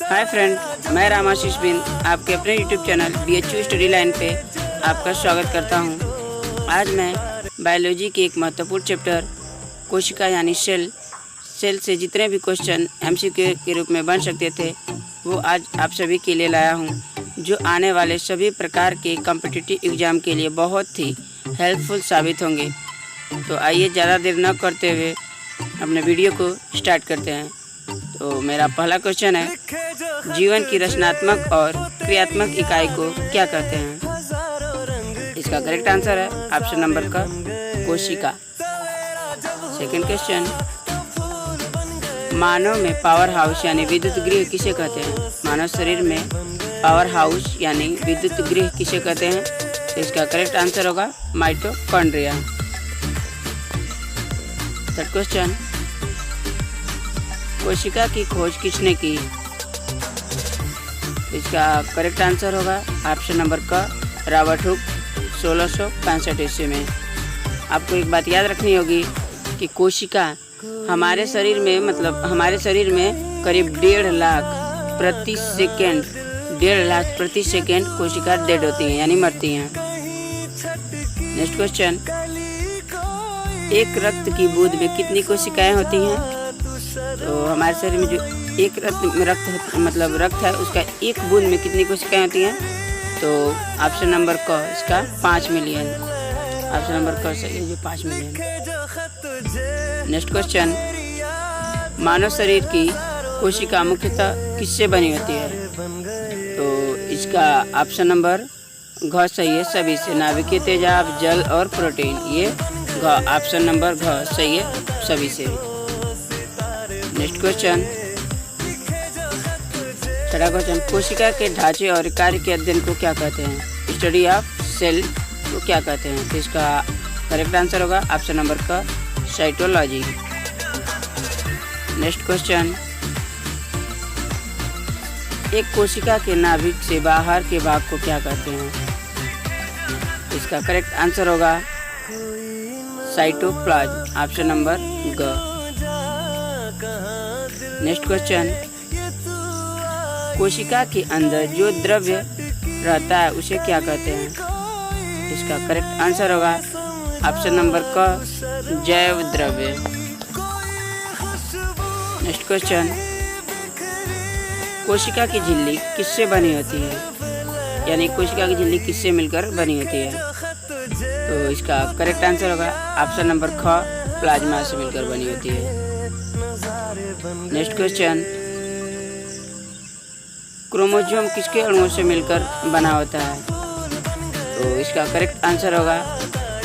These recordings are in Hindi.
हाय फ्रेंड, मैं रामाशीष बिन आपके अपने YouTube channel BHU study line पे आपका स्वागत करता हूँ। आज मैं बायोलॉजी के एक महत्वपूर्ण चैप्टर कोशिका यानी सेल से जितने भी क्वेश्चन MCQ के रूप में बन सकते थे वो आज आप सभी के लिए लाया हूँ, जो आने वाले सभी प्रकार के कॉम्पिटिटिव एग्ज़ाम के लिए बहुत ही हेल्पफुल साबित होंगे। तो आइए ज़्यादा देर न करते हुए अपने वीडियो को स्टार्ट करते हैं। तो मेरा पहला क्वेश्चन है, जीवन की रचनात्मक और क्रियात्मक इकाई को क्या कहते हैं? इसका करेक्ट आंसर है ऑप्शन नंबर का कोशिका। सेकंड क्वेश्चन, मानव में पावर हाउस यानी विद्युत गृह किसे कहते हैं? मानव शरीर में पावर हाउस यानी विद्युत गृह किसे कहते हैं? तो इसका करेक्ट आंसर होगा माइटोकॉन्ड्रिया। थर्ड क्वेश्चन, कोशिका की खोज किसने की? इसका करेक्ट आंसर होगा ऑप्शन नंबर का रॉबर्ट हुक 1665 ईस्वी में। आपको एक बात याद रखनी होगी कि कोशिका हमारे शरीर में करीब 1.5 लाख प्रति सेकेंड कोशिका डेड होती हैं यानी मरती हैं। नेक्स्ट क्वेश्चन, एक रक्त की बूंद में कितनी कोशिकाएं होती हैं? तो हमारे शरीर में जो एक रक्त है उसका एक बूंद में कितनी कोशिकाएं होती हैं? तो ऑप्शन नंबर क इसका 5 मिलियन। ऑप्शन नंबर क सही है, जो 5 मिलियन। नेक्स्ट क्वेश्चन, मानव शरीर की कोशिका मुख्यतः किससे बनी होती है? तो इसका ऑप्शन नंबर घ सही है, सभी से, नाभिकीय तेजाब, जल और प्रोटीन। ये घ ऑप्शन नंबर घ सही है, सभी से। नेक्स्ट क्वेश्चन, छठा क्वेश्चन, कोशिका के ढांचे और कार्य के अध्ययन को क्या कहते हैं? स्टडी ऑफ सेल को क्या कहते हैं? तो इसका करेक्ट आंसर होगा ऑप्शन नंबर का साइटोलॉजी। नेक्स्ट क्वेश्चन, एक कोशिका के नाभिक से बाहर के भाग को क्या कहते हैं? इसका करेक्ट आंसर होगा साइटोप्लाज्म, ऑप्शन नंबर ग। नेक्स्ट क्वेश्चन, कोशिका के अंदर जो द्रव्य रहता है उसे क्या कहते हैं? इसका करेक्ट आंसर होगा ऑप्शन नंबर क जैव द्रव्य। नेक्स्ट क्वेश्चन, कोशिका की झिल्ली किससे बनी होती है? यानी कोशिका की झिल्ली किससे मिलकर बनी होती है? तो इसका करेक्ट आंसर होगा ऑप्शन नंबर ख प्लाज्मा से मिलकर बनी होती है। नेक्स्ट क्वेश्चन, क्रोमोसोम किसके अणुओं से मिलकर बना होता है? तो इसका करेक्ट आंसर होगा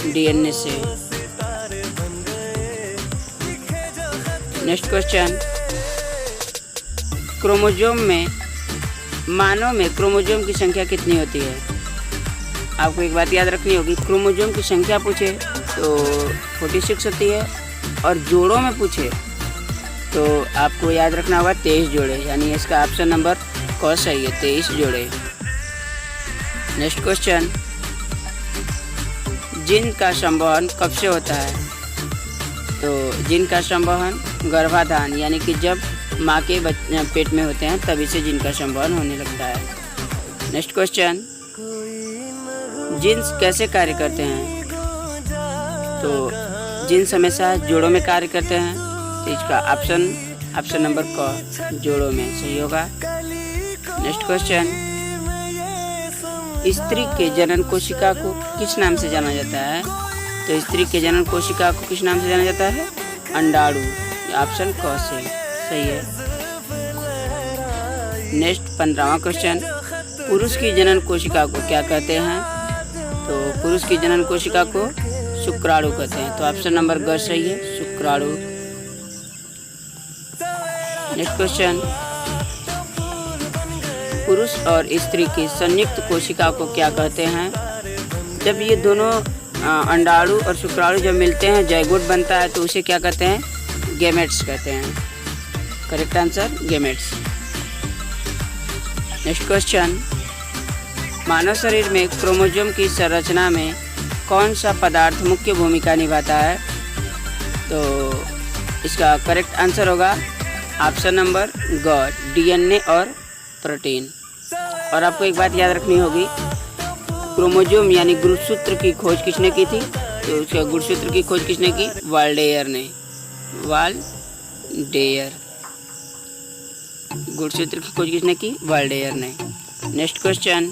DNA से। नेक्स्ट क्वेश्चन, मानव में क्रोमोसोम की संख्या कितनी होती है? आपको एक बात याद रखनी होगी, क्रोमोसोम की संख्या पूछे तो 46 होती है, और जोड़ों में पूछे तो आपको याद रखना होगा 23 जोड़े, यानी इसका ऑप्शन नंबर क सही है, 23 जोड़े। नेक्स्ट क्वेश्चन, जीन का संवहन कब से होता है? तो जीन का संवहन गर्भाधान यानी कि जब माँ के पेट में होते हैं तभी से जीन का संवहन होने लगता है। नेक्स्ट क्वेश्चन, जीन्स कैसे कार्य करते हैं? तो जीन्स हमेशा जोड़ों में कार्य करते हैं, तो इसका ऑप्शन नंबर क जोड़ों में सही होगा। नेक्स्ट क्वेश्चन, स्त्री के जनन कोशिका को किस नाम से जाना जाता है? तो स्त्री के जनन कोशिका को किस नाम से जाना जाता है? अंडाणु, ऑप्शन क से सही है। नेक्स्ट 15वां क्वेश्चन, पुरुष की जनन कोशिका को क्या कहते हैं? तो पुरुष की जनन कोशिका को शुक्राणु कहते हैं, तो ऑप्शन नंबर ग सही है, शुक्राणु। नेक्स्ट क्वेश्चन, पुरुष और स्त्री की संयुक्त कोशिका को क्या कहते हैं? जब ये दोनों अंडाणु और शुक्राणु जब मिलते हैं जाइगोट बनता है तो उसे क्या कहते हैं? गैमेट्स कहते हैं। Correct answer gametes. Next question, मानव शरीर में क्रोमोसोम की संरचना में कौन सा पदार्थ मुख्य भूमिका निभाता है? तो इसका करेक्ट आंसर होगा ऑप्शन नंबर ग, DNA और प्रोटीन। और आपको एक बात याद रखनी होगी, क्रोमोसोम यानी गुणसूत्र की खोज किसने की थी? तो उसका गुणसूत्र की खोज किसने की? वाल्डेयर ने। वाल्डेयर, गुणसूत्र की खोज किसने की? वाल्डेयर ने। नेक्स्ट क्वेश्चन,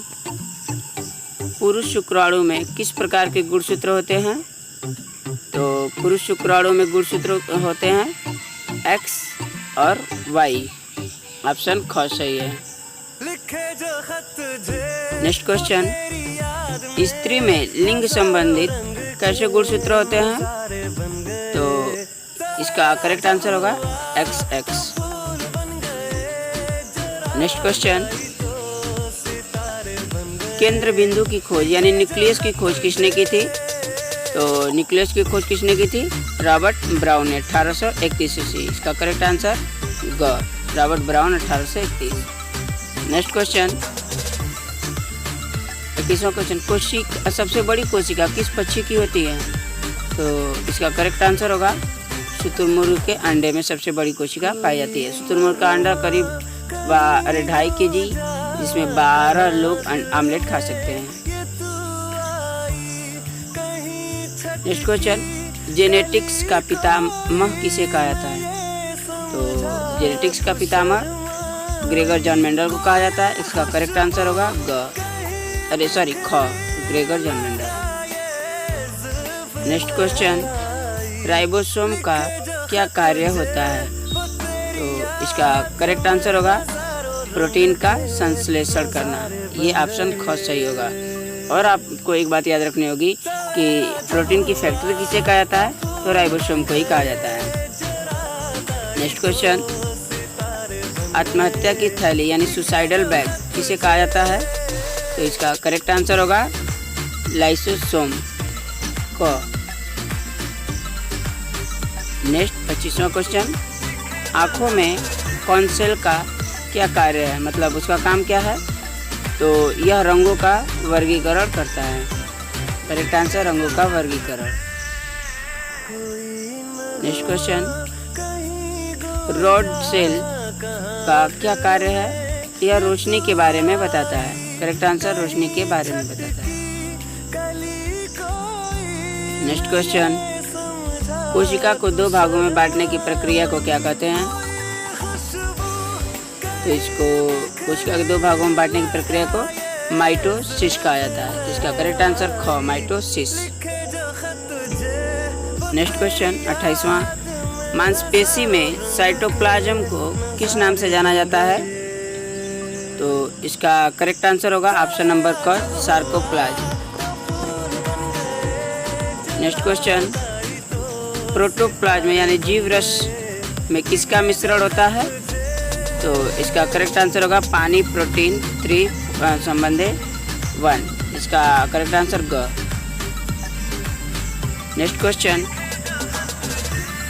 पुरुष शुक्राणु में किस प्रकार के गुणसूत्र होते हैं? तो पुरुष शुक्राणु में गुणसूत्र होते हैं एक्स और वाई। ऑप्शन ख सही है। नेक्स्ट क्वेश्चन, स्त्री में लिंग संबंधित कैसे गुणसूत्र होते हैं? तो इसका करेक्ट आंसर होगा XX। नेक्स्ट क्वेश्चन, केंद्र बिंदु की खोज यानी न्यूक्लियस की खोज किसने की थी? तो न्यूक्लियस की खोज किसने की थी? रॉबर्ट ब्राउन ने 1831 ईस्वी। इसका करेक्ट आंसर ग, रॉबर्ट ब्राउन 1831। नेक्स्ट क्वेश्चन, 21वां क्वेश्चन, सबसे बड़ी कोशिका किस पक्षी की होती है? तो इसका करेक्ट आंसर होगा शुतुरमुर्ग के अंडे में सबसे बड़ी कोशिका पाई जाती है। शुतुरमुर्ग का अंडा करीब 2.5 kg, जिसमें 12 लोग आमलेट खा सकते हैं। नेक्स्ट क्वेश्चन, जेनेटिक्स का पितामह किसे कहा जाता है? तो जेनेटिक्स का पितामह ग्रेगर जॉन मेंडल को कहा जाता है। इसका करेक्ट आंसर होगा ख, Gregor John Mendel. Next question, ribosome का क्या कार्य होता है? तो इसका करेक्ट आंसर होगा प्रोटीन का संश्लेषण करना। ये ऑप्शन ख सही होगा। और आपको एक बात याद रखनी होगी कि प्रोटीन की फैक्ट्री किसे कहा जाता है? तो राइबोसोम को ही कहा जाता है। नेक्स्ट क्वेश्चन, आत्महत्या की थैली यानी सुसाइडल बैग किसे कहा जाता है? तो इसका करेक्ट आंसर होगा लाइसोसोम को। नेक्स्ट 25वां क्वेश्चन, आँखों में कौन सेल का क्या कार्य है? मतलब उसका काम क्या है? तो यह रंगों का वर्गीकरण करता है। करेक्ट आंसर रंगों का वर्गीकरण। नेक्स्ट क्वेश्चन, रॉड सेल का क्या कार्य है? यह रोशनी के बारे में बताता है। करेक्ट आंसर रोशनी के बारे में बताता है। नेक्स्ट क्वेश्चन, कोशिका को 2 भागों में बांटने की प्रक्रिया को क्या कहते हैं? तो इसको कोशिका के 2 भागों में बांटने की प्रक्रिया को माइटोसिस कहा जाता है। इसका करेक्ट आंसर ख, माइटोसिस। नेक्स्ट क्वेश्चन 28वां, मांसपेशी में साइटोप्लाज्म को किस नाम से जाना जाता है? तो इसका करेक्ट आंसर होगा ऑप्शन नंबर क, सार्कोप्लाज्म। नेक्स्ट क्वेश्चन, प्रोटोप्लाज्म यानी जीव रस में किसका मिश्रण होता है? तो इसका करेक्ट आंसर होगा पानी, प्रोटीन, 3 संबंधे 1। इसका करेक्ट आंसर ग। नेक्स्ट क्वेश्चन,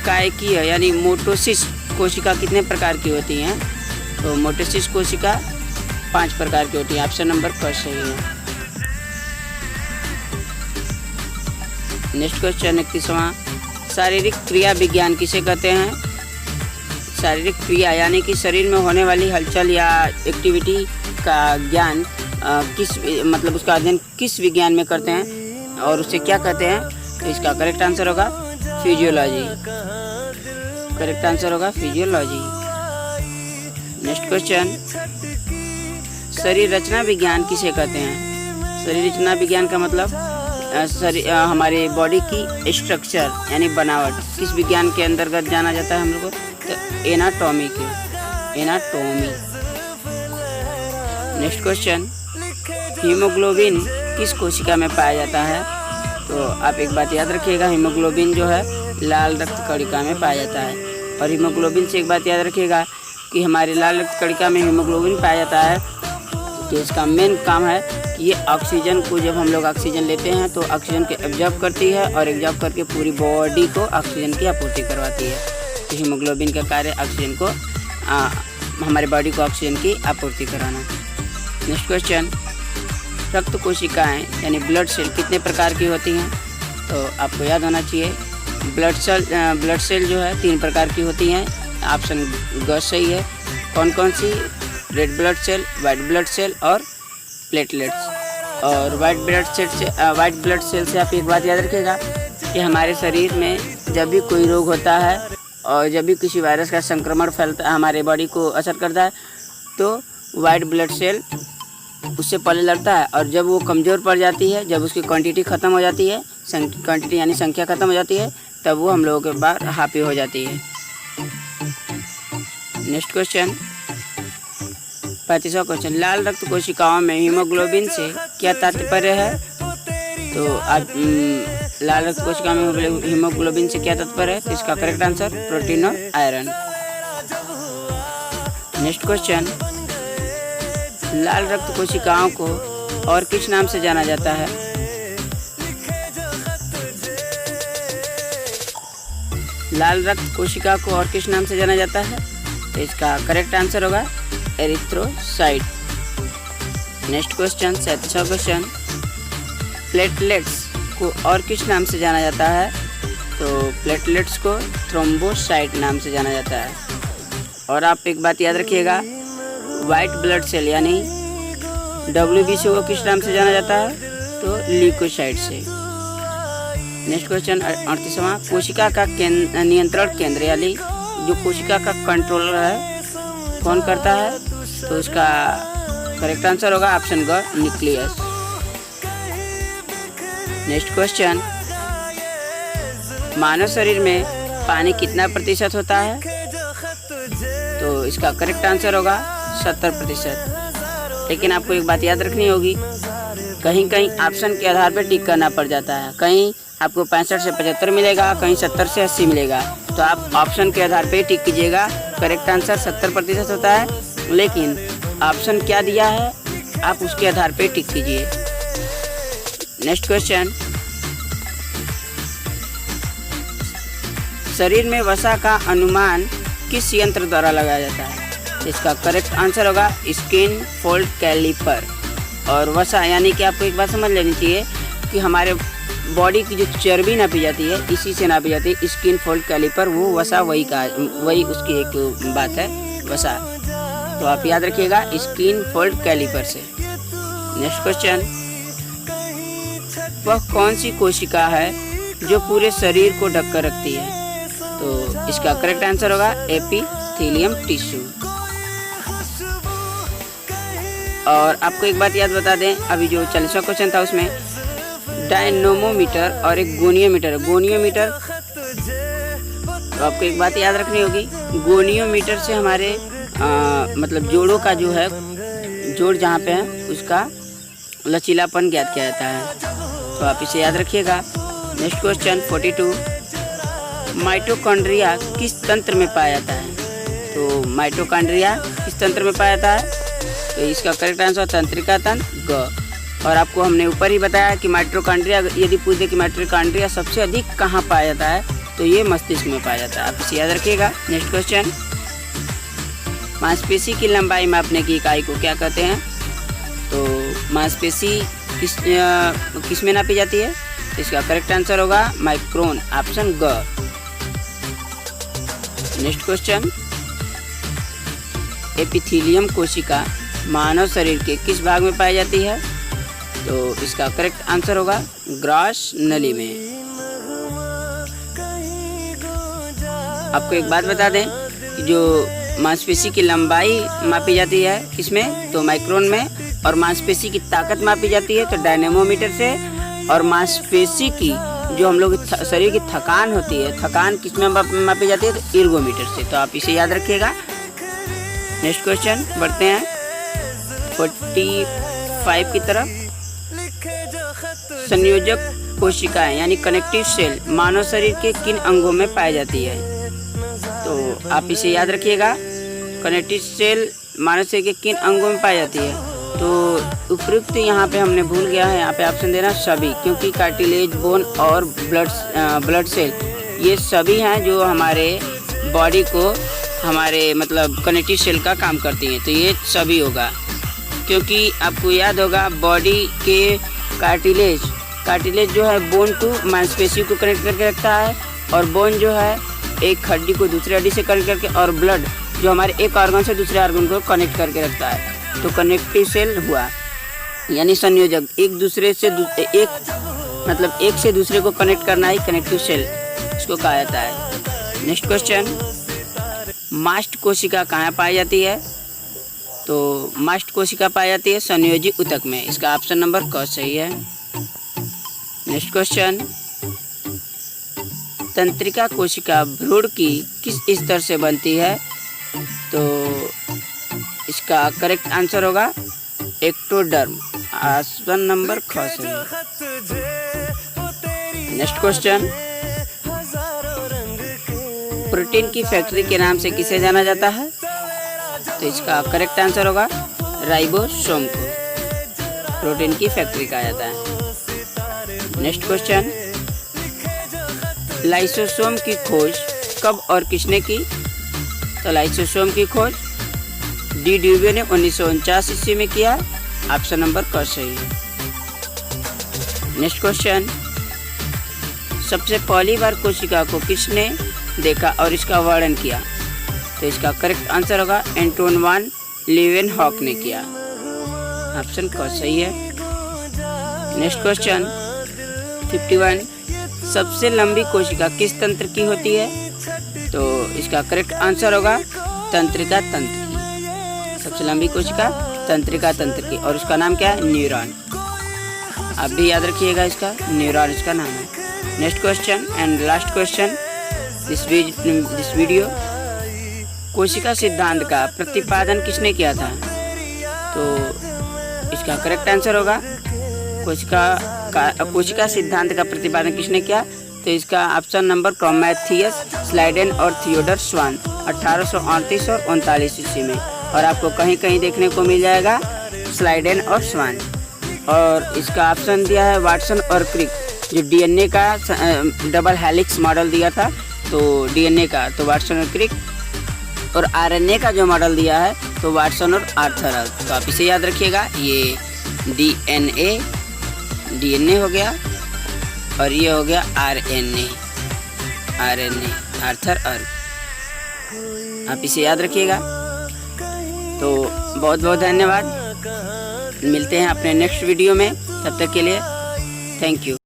कायकीय यानी मोटोसिस कोशिका कितने प्रकार की होती हैं? तो मोटोसिस कोशिका 5 प्रकार की होती है। ऑप्शन नंबर क सही है। नेक्स्ट क्वेश्चन 31वां, शारीरिक क्रिया विज्ञान किसे कहते हैं? शारीरिक क्रिया यानी कि शरीर में होने वाली हलचल या एक्टिविटी का ज्ञान मतलब उसका अध्ययन किस विज्ञान में करते हैं और उसे क्या कहते हैं? तो इसका करेक्ट आंसर होगा फिजियोलॉजी। करेक्ट आंसर होगा फिजियोलॉजी। नेक्स्ट क्वेश्चन, शरीर रचना विज्ञान किसे कहते हैं? शरीर रचना विज्ञान का मतलब हमारे बॉडी की स्ट्रक्चर यानी बनावट किस विज्ञान के अंतर्गत जाना जाता है हम लोग को? तो एनाटॉमी के, एनाटॉमी। नेक्स्ट क्वेश्चन, हीमोग्लोबिन किस कोशिका में पाया जाता है? तो आप एक बात याद रखिएगा, हीमोग्लोबिन जो है लाल रक्त कणिका में पाया जाता है। और हीमोग्लोबिन से एक बात याद रखिएगा कि हमारे लाल रक्त कणिका में हीमोग्लोबिन पाया जाता है, तो इसका मेन काम है कि ये ऑक्सीजन को, जब हम लोग ऑक्सीजन लेते हैं तो ऑक्सीजन को एब्जॉर्ब करती है और एब्जॉर्ब करके पूरी बॉडी को ऑक्सीजन की आपूर्ति करवाती है। तो हीमोग्लोबिन का कार्य ऑक्सीजन को हमारे बॉडी को ऑक्सीजन की आपूर्ति कराना। नेक्स्ट क्वेश्चन, रक्त कोशिकाएं यानी ब्लड सेल कितने प्रकार की होती हैं? तो आपको याद होना चाहिए ब्लड सेल जो है 3 प्रकार की होती हैं। ऑप्शन ग सही है। कौन कौन सी? Red blood cell, white blood cell और प्लेटलेट्स। और वाइट ब्लड सेल से आप एक बात याद रखिएगा कि हमारे शरीर में जब भी कोई रोग होता है और जब भी किसी वायरस का संक्रमण फैलता है, हमारे बॉडी को असर करता है, तो वाइट ब्लड सेल उससे पहले लड़ता है। और जब वो कमज़ोर पड़ जाती है, जब उसकी क्वांटिटी ख़त्म हो जाती है, क्वांटिटी यानी संख्या ख़त्म हो जाती है, तब वो हम लोगों के बाद हावी हो जाती है। नेक्स्ट क्वेश्चन, 35वां क्वेश्चन, लाल रक्त कोशिकाओं में हीमोग्लोबिन से क्या तात्पर्य है? तो आप लाल रक्त कोशिका में हीमोग्लोबिन से क्या तात्पर्य है? तो इसका करेक्ट आंसर प्रोटीन और आयरन। नेक्स्ट क्वेश्चन, लाल रक्त कोशिकाओं को और किस नाम से जाना जाता है? लाल रक्त कोशिका को और किस नाम से जाना जाता है? तो इसका करेक्ट आंसर होगा एरिथ्रोसाइट। नेक्स्ट क्वेश्चन, 37वां क्वेश्चन, प्लेटलेट्स को और किस नाम से जाना जाता है? तो प्लेटलेट्स को थ्रोम्बोसाइट नाम से जाना जाता है। और आप एक बात याद रखिएगा, वाइट ब्लड सेल यानी WBC को किस नाम से जाना जाता है? तो ल्यूकोसाइट से। नेक्स्ट क्वेश्चन, 38वां, कोशिका का नियंत्रण केंद्र यानी जो कोशिका का कंट्रोलर है कौन करता है? तो उसका करेक्ट आंसर होगा ऑप्शन ग, न्यूक्लियस। नेक्स्ट क्वेश्चन, मानव शरीर में पानी कितना प्रतिशत होता है? तो इसका करेक्ट आंसर होगा 70%। लेकिन आपको एक बात याद रखनी होगी, कहीं कहीं ऑप्शन के आधार पर टिक करना पड़ जाता है। कहीं आपको 65 से 75 मिलेगा, कहीं 70 से 80 मिलेगा। तो आप ऑप्शन के आधार पर टिक कीजिएगा। करेक्ट आंसर 70% होता है, लेकिन ऑप्शन क्या दिया है आप उसके आधार पर टिक कीजिए। नेक्स्ट क्वेश्चन, शरीर में वसा का अनुमान किस यंत्र द्वारा लगाया जाता है? इसका करेक्ट आंसर होगा स्किन फोल्ड कैलिपर। और वसा यानी कि आपको एक बात समझ लेनी चाहिए कि हमारे बॉडी की जो चर्बी नापी जाती है इसी से नापी जाती है। स्किन फोल्ड कैलिपर वो वसा वही उसकी एक बात है, वसा। तो आप याद रखिएगा स्किन फोल्ड कैलिपर से। नेक्स्ट क्वेश्चन, वह कौन सी कोशिका है जो पूरे शरीर को ढककर रखती है? तो इसका करेक्ट आंसर होगा एपिथेलियम टिश्यू। और आपको एक बात याद बता दें, अभी जो 40वां क्वेश्चन था उसमें डायनोमोमीटर और एक गोनियोमीटर। गोनियोमीटर, तो आपको एक बात याद रखनी होगी, गोनियोमीटर से हमारे मतलब जोड़ों का जो है, जोड़ जहाँ पे है उसका लचीलापन ज्ञात किया जाता है। तो आप इसे याद रखिएगा। नेक्स्ट क्वेश्चन 42, माइटोकॉन्ड्रिया किस तंत्र में पाया जाता है? तो माइटोकॉन्ड्रिया किस तंत्र में पाया जाता है? तो इसका करेक्ट आंसर तंत्रिका तंत्र ग। और आपको हमने ऊपर ही बताया कि माइटोकॉन्ड्रिया, यदि पूछ दे कि माइटोकॉन्ड्रिया सबसे अधिक कहाँ पाया जाता है, तो ये मस्तिष्क में पाया जाता है। आप इसे याद रखिएगा। नेक्स्ट क्वेश्चन, मांसपेशी की लंबाई मापने की इकाई को क्या कहते हैं? तो मांसपेशी किस में नापी जाती है? इसका करेक्ट आंसर होगा माइक्रोन, ऑप्शन ग। नेक्स्ट क्वेश्चन, एपिथेलियम कोशिका मानव शरीर के किस भाग में पाई जाती है? तो इसका करेक्ट आंसर होगा ग्रास नली में। आपको एक बात बता दें कि जो मांसपेशी की लंबाई मापी जाती है किसमें? तो माइक्रोन में। और मांसपेशी की ताकत मापी जाती है तो डायनेमोमीटर से। और मांसपेशी की जो हम लोग शरीर की थकान होती है, थकान किसमें मापी जाती है? तो एर्गोमीटर से। तो आप इसे याद रखिएगा। नेक्स्ट क्वेश्चन बढ़ते हैं 45 की तरफ। संयोजक कोशिकाएं यानी कनेक्टिव सेल मानव शरीर के किन अंगों में पाई जाती है? तो आप इसे याद रखिएगा। कनेक्टिव सेल मानव शरीर के किन अंगों में पाई जाती है? तो उपयुक्त यहाँ पे हमने भूल गया है, यहाँ पे ऑप्शन देना सभी, क्योंकि कार्टिलेज, बोन और ब्लड सेल ये सभी हैं जो हमारे बॉडी को, हमारे मतलब कनेक्टिव सेल का काम करती हैं। तो ये सभी होगा, क्योंकि आपको याद होगा बॉडी के कार्टिलेज जो है बोन टू मांसपेशी को कनेक्ट करके रखता है, और बोन जो है एक हड्डी को दूसरी हड्डी से कनेक्ट करके, और जो हमारे एक ऑर्गन से दूसरे ऑर्गन को कनेक्ट करके रखता है। तो कनेक्टिव सेल हुआ, यानी संयोजक, एक दूसरे से एक से दूसरे को कनेक्ट करना ही कनेक्टिव सेल इसको कहा जाता है। नेक्स्ट क्वेश्चन, मास्ट कोशिका कहाँ पाई जाती है? तो मास्ट कोशिका पाई जाती है संयोजी ऊतक में। इसका ऑप्शन नंबर क सही है। नेक्स्ट क्वेश्चन, तंत्रिका कोशिका भ्रूण की किस स्तर से बनती है? तो इसका करेक्ट आंसर होगा एक्टोडर्म। ऑप्शन नंबर ख सही है। नेक्स्ट क्वेश्चन, प्रोटीन की फैक्ट्री के नाम से किसे जाना जाता है? तो इसका करेक्ट आंसर होगा राइबोसोम को प्रोटीन की फैक्ट्री कहा जाता है। नेक्स्ट क्वेश्चन, लाइसोसोम की खोज कब और किसने की? तो लाइसोसोम की खोज डी ड्यूबे ने 1949 ईस्वी में किया। ऑप्शन नंबर क सही है। नेक्स्ट क्वेश्चन, सबसे पहली बार कोशिका को किसने देखा और इसका वर्णन किया? तो इसका करेक्ट आंसर होगा एंटोन वान लीवेनहॉक ने किया। ऑप्शन क सही है। नेक्स्ट क्वेश्चन 51, सबसे लंबी कोशिका किस तंत्र की होती है? तो इसका करेक्ट आंसर होगा तंत्रिका तंत्र की। सबसे लंबी कोशिका तंत्रिका तंत्र की, और उसका नाम क्या है? न्यूरॉन। आप भी याद रखिएगा, इसका न्यूरॉन इसका नाम है। Next question and last question this video, कोशिका सिद्धांत का प्रतिपादन किसने किया था? तो इसका करेक्ट आंसर होगा कोशिका सिद्धांत का प्रतिपादन किसने किया? तो इसका ऑप्शन नंबर क मैथियस स्लाइडेन और थियोडर स्वान 1838 और 39 ईस्वी में। और आपको कहीं कहीं देखने को मिल जाएगा स्लाइडेन और स्वान। और इसका ऑप्शन दिया है वाटसन और क्रिक, जो डीएनए का डबल हेलिक्स मॉडल दिया था। तो डीएनए का तो वाटसन और क्रिक, और आरएनए का जो मॉडल दिया है तो वाटसन और आर्थर। तो आप इसे याद रखिएगा, ये डीएनए हो गया और ये हो गया आरएनए आर्थर अर्ग। आप इसे याद रखिएगा। तो बहुत बहुत धन्यवाद, मिलते हैं अपने नेक्स्ट वीडियो में। तब तक के लिए थैंक यू।